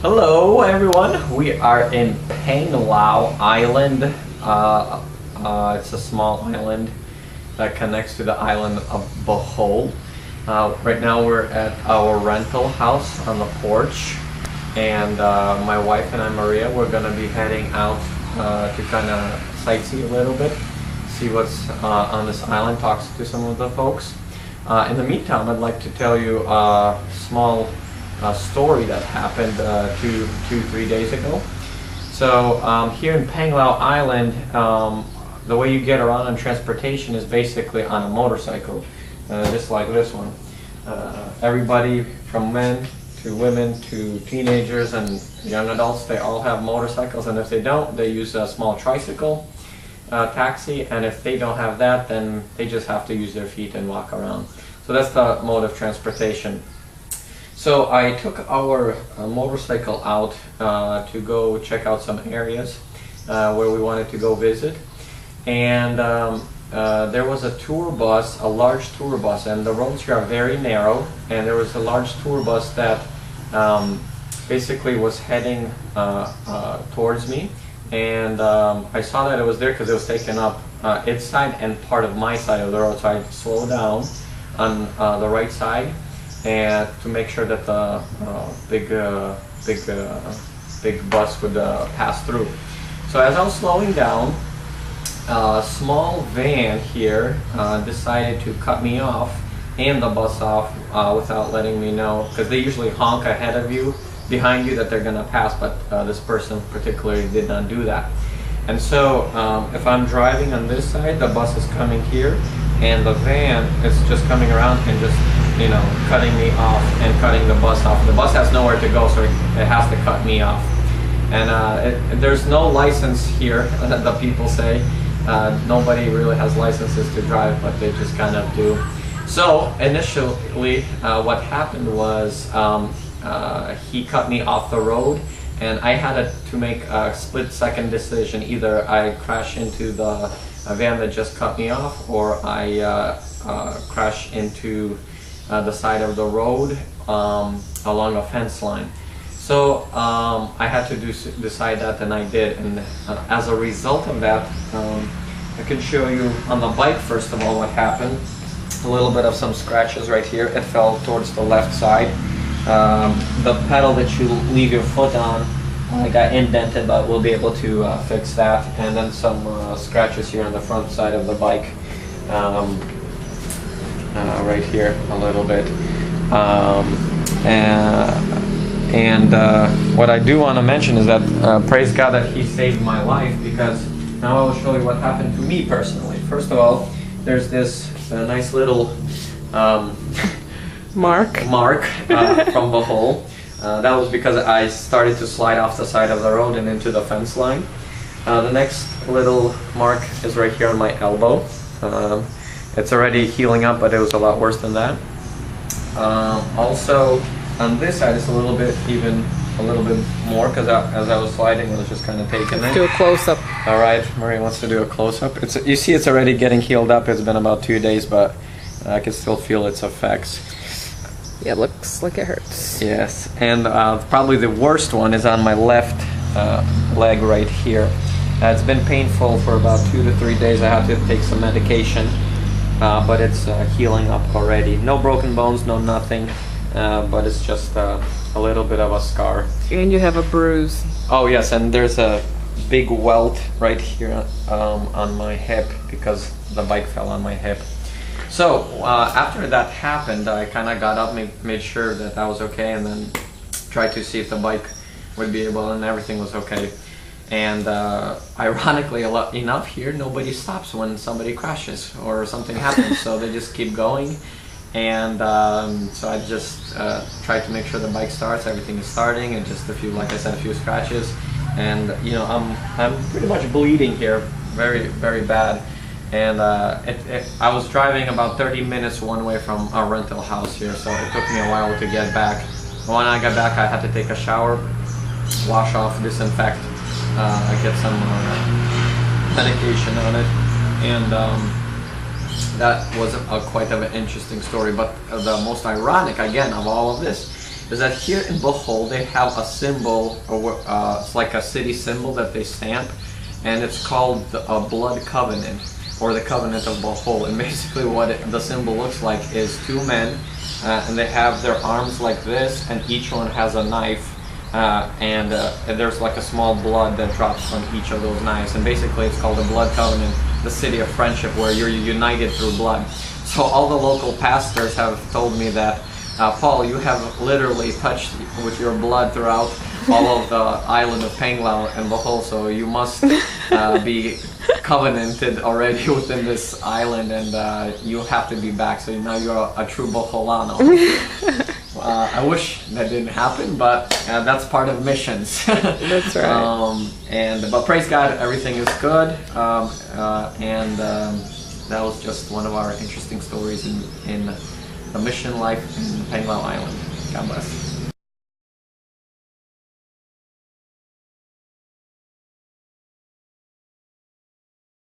Hello everyone, we are in Panglao Island. It's a small island that connects to the island of Bohol. Right now we're at our rental house on the porch, and my wife and I, Maria, we're going to be heading out to kind of sightsee a little bit, see what's on this island, talk to some of the folks. In the meantime, I'd like to tell you a small story that happened 3 days ago. So here in Panglao Island, the way you get around on transportation is basically on a motorcycle, just like this one. Everybody from men to women to teenagers and young adults, they all have motorcycles, and if they don't, they use a small tricycle taxi, and if they don't have that, then they just have to use their feet and walk around. So that's the mode of transportation. So I took our motorcycle out to go check out some areas where we wanted to go visit, and there was a tour bus, a large tour bus, and the roads here are very narrow, and there was a large tour bus that basically was heading towards me, and I saw that it was there because it was taking up its side and part of my side of the road, so I slowed down on the right side and to make sure that the big bus would pass through. So as I was slowing down, a small van here decided to cut me off and the bus off without letting me know, because they usually honk ahead of you, behind you, that they're going to pass, but this person particularly did not do that. And so if I'm driving on this side, the bus is coming here, and the van is just coming around and just, you know, cutting me off and cutting the bus off. The bus has nowhere to go, so it has to cut me off. And there's no license here, the people say. Nobody really has licenses to drive, but they just kind of do. So initially what happened was he cut me off the road, and I had to make a split-second decision. Either I crash into the van that just cut me off, or I crash into the side of the road along a fence line. So I had to decide that, and I did. And as a result of that, I can show you on the bike, first of all, what happened. A little bit of some scratches right here. It fell towards the left side. The pedal that you leave your foot on got indented, but we'll be able to fix that. And then some scratches here on the front side of the bike, right here a little bit. What I do want to mention is that praise God that he saved my life, because now I will show you what happened to me personally. First of all, there's this nice little mark from Bohol. That was because I started to slide off the side of the road and into the fence line. The next little mark is right here on my elbow. It's already healing up, but it was a lot worse than that. Also, on this side, it's a little bit more, because as I was sliding, I was just kind of taking it. Do a close-up. All right, Marie wants to do a close-up. You see, it's already getting healed up. It's been about 2 days, but I can still feel its effects. Yeah, it looks like it hurts. Yes, and probably the worst one is on my left leg right here. It's been painful for about 2 to 3 days. I had to take some medication, but it's healing up already. No broken bones, no nothing, but it's just a little bit of a scar. And you have a bruise. Oh yes, and there's a big welt right here on my hip, because the bike fell on my hip. So after that happened, I kind of got up, made sure that I was okay, and then tried to see if the bike would be able, and everything was okay. And ironically enough, here nobody stops when somebody crashes or something happens, so they just keep going. And so I just tried to make sure the bike starts. Everything is starting, and just a few, like I said, a few scratches. And you know, I'm pretty much bleeding here, very, very bad. And I was driving about 30 minutes one way from our rental house here, so it took me a while to get back. When I got back, I had to take a shower, wash off, disinfect, get some medication on it, and that was quite of an interesting story. But the most ironic, again, of all of this is that here in Bohol they have a symbol, it's like a city symbol that they stamp, and it's called a blood covenant, or the covenant of Bohol. And basically what the symbol looks like is two men, and they have their arms like this, and each one has a knife, and there's like a small blood that drops on each of those knives. And basically it's called the blood covenant, the city of friendship, where you're united through blood. So all the local pastors have told me that, Paul, you have literally touched with your blood throughout all of the island of Panglao and Bohol, so you must be covenanted already within this island, and you have to be back, so now you're a true Boholano. I wish that didn't happen, but that's part of missions. That's right. But praise God, everything is good, that was just one of our interesting stories in the mission life in Panglao Island. God bless.